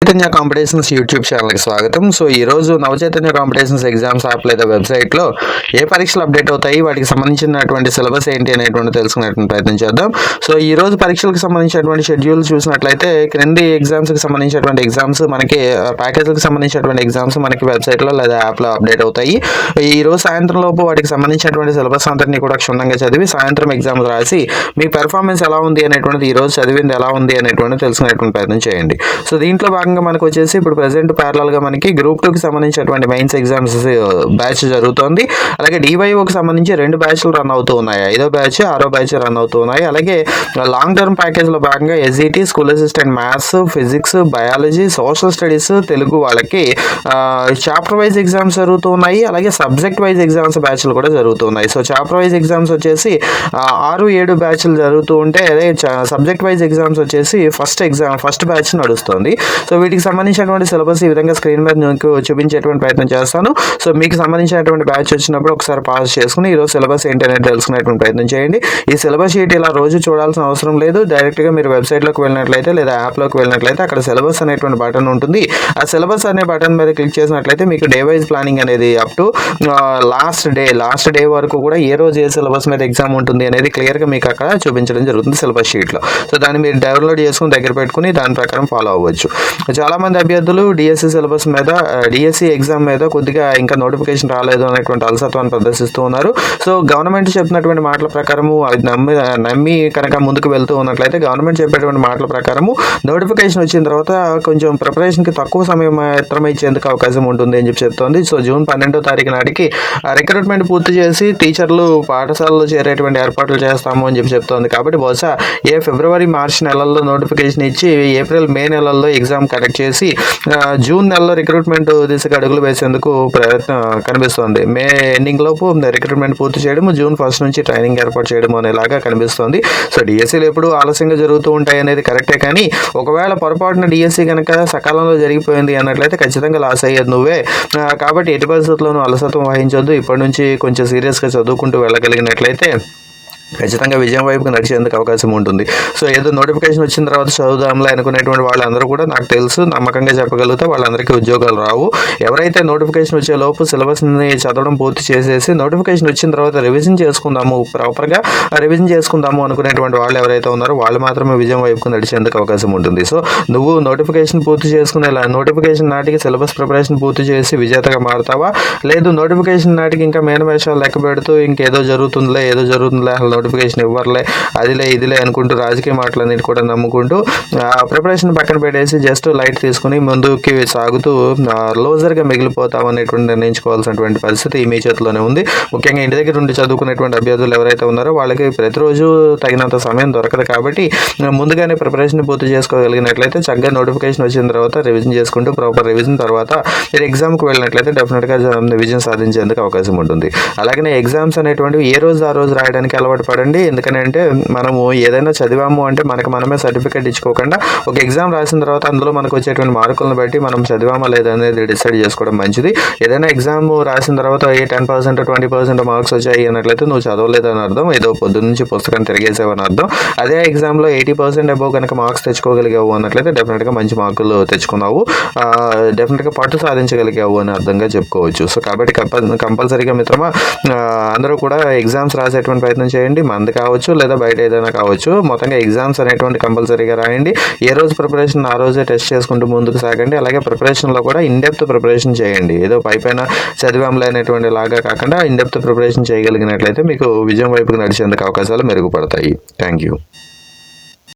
Chaitanya competitions YouTube ఛానల్కి స్వాగతం. So ఈరోజు నవచైతన్య కాంపిటీషన్స్ ఎగ్జామ్స్ యాప్ లేదా వెబ్సైట్లో ఏ పరీక్షలు అప్డేట్ అవుతాయి, వాటికి సంబంధించినటువంటి సిలబస్ ఏంటి అనేటువంటి తెలుసుకునేటువంటి ప్రయత్నం చేద్దాం. సో ఈ రోజు పరీక్షలకు సంబంధించినటువంటి షెడ్యూల్ చూసినట్లయితే క్రింది ఎగ్జామ్స్కి సంబంధించినటువంటి ఎగ్జామ్స్ మనకి ప్యాకేజీలకు సంబంధించినటువంటి ఎగ్జామ్స్ మనకి వెబ్సైట్లో లేదా యాప్లో అప్డేట్ అవుతాయి. ఈ రోజు సాయంత్రం లోపు వాటికి సంబంధించినటువంటి సిలబస్ అంతటిని కూడా క్షుణ్ణంగా చదివి సాయంత్రం ఎగ్జామ్స్ రాసి మీ పెర్ఫార్మెన్స్ ఎలా ఉంది అనేటువంటిది ఈ రోజు చదివింది ఎలా ఉంది అనేటువంటిది తెలుసుకునేటువంటి ప్రయత్నం చేయండి. సో దీంట్లో భాగంగా మనకు వచ్చేసి ఇప్పుడు ప్రెసెంట్ ప్యారలల్గా మనకి గ్రూప్ 2కి సంబంధించినటువంటి మెయిన్స్ ఎగ్జామ్స్ బ్యాచ్ జరుగుతోంది. అలాగే డివైఓకి సంబంధించి 2 బ్యాచ్లు రన్ అవుతూ ఉన్నాయి. 5వ బ్యాచ్ 6వ బ్యాచ్ రన్ అవుతూ ఉన్నాయి. అలాగే లాంగ్ టర్మ్ ప్యాకేజ్లో భాగంగా SET, school assistant maths, physics, biology, social studies, Telugu వాళ్ళకి చాప్టర్ వైజ్ ఎగ్జామ్స్ జరుగుతూ ఉన్నాయి. అలాగే సబ్జెక్ట్ వైజ్ ఎగ్జామ్స్ బ్యాచ్లు కూడా జరుగుతున్నాయి. సో చాప్టర్ వైజ్ ఎగ్జామ్స్ వచ్చేసి 6-7 బ్యాచ్లు జరుగుతూ ఉంటే సబ్జెక్ట్ వైజ్ ఎగ్జామ్స్ వచ్చేసి ఫస్ట్ బ్యాచ్ నడుస్తుంది. సో వీటికి సంబంధించినటువంటి సిలబస్ ఈ విధంగా స్క్రీన్ మీద మీకు చూపించేటువంటి ప్రయత్నం చేస్తాను. సో మీకు సంబంధించినటువంటి బ్యాచ్ వచ్చినప్పుడు ఒకసారి పాస్ చేసుకుని ఈరోజు సిలబస్ ఏంటి అనేది తెలుసుకునేటువంటి ప్రయత్నం చేయండి. ఈ సిలబస్ షీట్ ఇలా రోజు చూడాల్సిన అవసరం లేదు. డైరెక్ట్గా మీరు వెబ్సైట్లోకి వెళ్ళినట్లయితే లేదా యాప్లోకి వెళ్ళినట్లయితే అక్కడ సిలబస్ అనేటువంటి బటన్ ఉంటుంది. ఆ సిలబస్ అనే బటన్ మీద క్లిక్ చేసినట్లయితే మీకు డే వైజ్ ప్లానింగ్ అనేది అప్ టు లాస్ట్ డే వరకు కూడా ఏ రోజు ఏ సిలబస్ మీద ఎగ్జామ్ ఉంటుంది అనేది క్లియర్గా మీకు అక్కడ చూపించడం జరుగుతుంది సిలబస్ షీట్లో. సో దాన్ని మీరు డౌన్లోడ్ చేసుకుని దగ్గర పెట్టుకుని దాని ప్రకారం ఫాలో అవ్వచ్చు. చాలామంది అభ్యర్థులు డిఎస్సి సిలబస్ మీద డిఎస్సి ఎగ్జామ్ మీద కొద్దిగా ఇంకా నోటిఫికేషన్ రాలేదు అనేటువంటి అలసత్వాన్ని ప్రదర్శిస్తూ ఉన్నారు. సో గవర్నమెంట్ చెప్పినటువంటి మాటల ప్రకారము అది నమ్మి కనుక ముందుకు వెళ్తూ ఉన్నట్లయితే గవర్నమెంట్ చెప్పేటువంటి మాటల ప్రకారము నోటిఫికేషన్ వచ్చిన తర్వాత కొంచెం ప్రిపరేషన్కి తక్కువ సమయం మాత్రమే ఇచ్చేందుకు అవకాశం ఉంటుంది అని చెప్తోంది. సో జూన్ 12వ తారీఖు నాటికి రిక్రూట్మెంట్ పూర్తి చేసి టీచర్లు పాఠశాలలో చేరేటువంటి ఏర్పాట్లు చేస్తాము అని చెప్తోంది. కాబట్టి బహుశా ఫిబ్రవరి మార్చి నెలల్లో నోటిఫికేషన్ ఇచ్చి ఏప్రిల్ మే నెలల్లో ఎగ్జామ్ కండక్ట్ చేసి జూన్ నెలలో రిక్రూట్మెంట్ దిశగా అడుగులు వేసేందుకు ప్రయత్నం కనిపిస్తోంది. మే ఎండింగ్ లోపు రిక్రూట్మెంట్ పూర్తి చేయడం, జూన్ 1 నుంచి ట్రైనింగ్ ఏర్పాటు చేయడం అనేలాగా కనిపిస్తోంది. సో డిఎస్సీలు ఎప్పుడు ఆలస్యంగా జరుగుతూ ఉంటాయి అనేది కరెక్టే, కానీ ఒకవేళ పొరపాటున డిఎస్సీ కనుక సకాలంలో జరిగిపోయింది అన్నట్లయితే ఖచ్చితంగా లాస్ అయ్యేది నువ్వే. కాబట్టి ఎట్టి పరిస్థితుల్లోనూ అలసత్వం వహించొద్దు. ఇప్పటి నుంచి కొంచెం సీరియస్గా చదువుకుంటూ వెళ్ళగలిగినట్లయితే ఖచ్చితంగా విజయం వైపుకి నడిచేందుకు అవకాశం ఉంటుంది. సో ఏదో నోటిఫికేషన్ వచ్చిన తర్వాత చదువుదాంలే అనుకునేటువంటి వాళ్ళందరూ కూడా నాకు తెలుసు నమ్మకంగా చెప్పగలిగితే వాళ్ళందరికీ ఉద్యోగాలు రావు. ఎవరైతే నోటిఫికేషన్ వచ్చే లోపు సిలబస్ని చదవడం పూర్తి చేసేసి నోటిఫికేషన్ వచ్చిన తర్వాత రివిజన్ చేసుకుందాము అనుకునేటువంటి వాళ్ళు ఎవరైతే ఉన్నారో వాళ్ళు మాత్రమే విజయం వైపుకు నడిచేందుకు అవకాశం ఉంటుంది. సో నువ్వు నోటిఫికేషన్ పూర్తి చేసుకునే నోటిఫికేషన్ నాటికి సిలబస్ ప్రిపరేషన్ పూర్తి చేసి విజేతగా మారుతావా, లేదు నోటిఫికేషన్ నాటికి ఇంకా మేనవేషాలు లెక్క పెడుతూ ఇంకేదో జరుగుతుందిలే నోటిఫికేషన్ ఇవ్వర్లే ఇదిలే అనుకుంటూ రాజకీయ మాటలన్నిటి కూడా నమ్ముకుంటూ ప్రిపరేషన్ పక్కన పెట్టేసి జస్ట్ లైట్ తీసుకుని ముందుకి సాగుతూ లోజర్గా మిగిలిపోతాం అనేటువంటి నిర్ణయించుకోవాల్సినటువంటి పరిస్థితి మీ చేతిలోనే ఉంది. ముఖ్యంగా ఇంటి దగ్గర ఉండి చదువుకునేటువంటి అభ్యర్థులు ఎవరైతే ఉన్నారో వాళ్ళకి ప్రతిరోజు తగినంత సమయం దొరకదు. కాబట్టి ముందుగానే ప్రిపరేషన్ పూర్తి చేసుకోగలిగినట్లయితే చక్కగా నోటిఫికేషన్ వచ్చిన తర్వాత రివిజన్ చేసుకుంటూ ప్రాపర్ రివిజన్ తర్వాత మీరు ఎగ్జామ్కి వెళ్ళినట్లయితే డెఫినెట్గా విజయం సాధించేందుకు అవకాశం ఉంటుంది. అలాగే ఎగ్జామ్స్ అనేటువంటివి ఏ రోజు ఆ రోజు రాయడానికి అలవాటు పడండి. ఎందుకంటే మనము ఏదైనా చదివాము అంటే మనమే సర్టిఫికేట్ ఇచ్చుకోకుండా ఒక ఎగ్జామ్ రాసిన తర్వాత అందులో మనకు వచ్చేటువంటి మార్కులను బట్టి మనం చదివామా లేదనేది డిసైడ్ చేసుకోవడం మంచిది. ఏదైనా ఎగ్జామ్ రాసిన తర్వాత 10% 20% మార్క్స్ వచ్చాయి అన్నట్లయితే నువ్వు చదవలేదని అర్థం, ఏదో పొద్దున్న నుంచి పుస్తకాన్ని తిరిగేసావని అర్థం. అదే ఎగ్జామ్లో 80% అబోవ్ కనుక మార్క్స్ తెచ్చుకోగలిగావు అన్నట్లయితే డెఫినెట్గా మంచి మార్కులు తెచ్చుకున్నావు, డెఫినెట్గా పట్టు సాధించగలిగావు అని అర్థంగా చెప్పుకోవచ్చు. సో కాబట్టి కంపల్సరీగా మిత్రమా అందరూ కూడా ఎగ్జామ్స్ రాసేటువంటి ప్రయత్నం చేయండి. మంది కావచ్చు లేదా బయట ఏదైనా కావచ్చు, మొత్తంగా ఎగ్జామ్స్ అనేటువంటి కంపల్సరీగా రాయండి. ఏ రోజు ప్రిపరేషన్ ఆ రోజే టెస్ట్ చేసుకుంటూ ముందుకు సాగండి. అలాగే ప్రిపరేషన్లో కూడా ఇన్డెప్త్ ప్రిపరేషన్ చేయండి. ఏదో పైపైన చదివాంలే అనేటువంటి లాగా కాకుండా ఇన్డెప్త్ ప్రిపరేషన్ చేయగలిగినట్లయితే మీకు విజయం వైపుకి నడిచేందుకు అవకాశాలు మెరుగుపడతాయి. Thank you.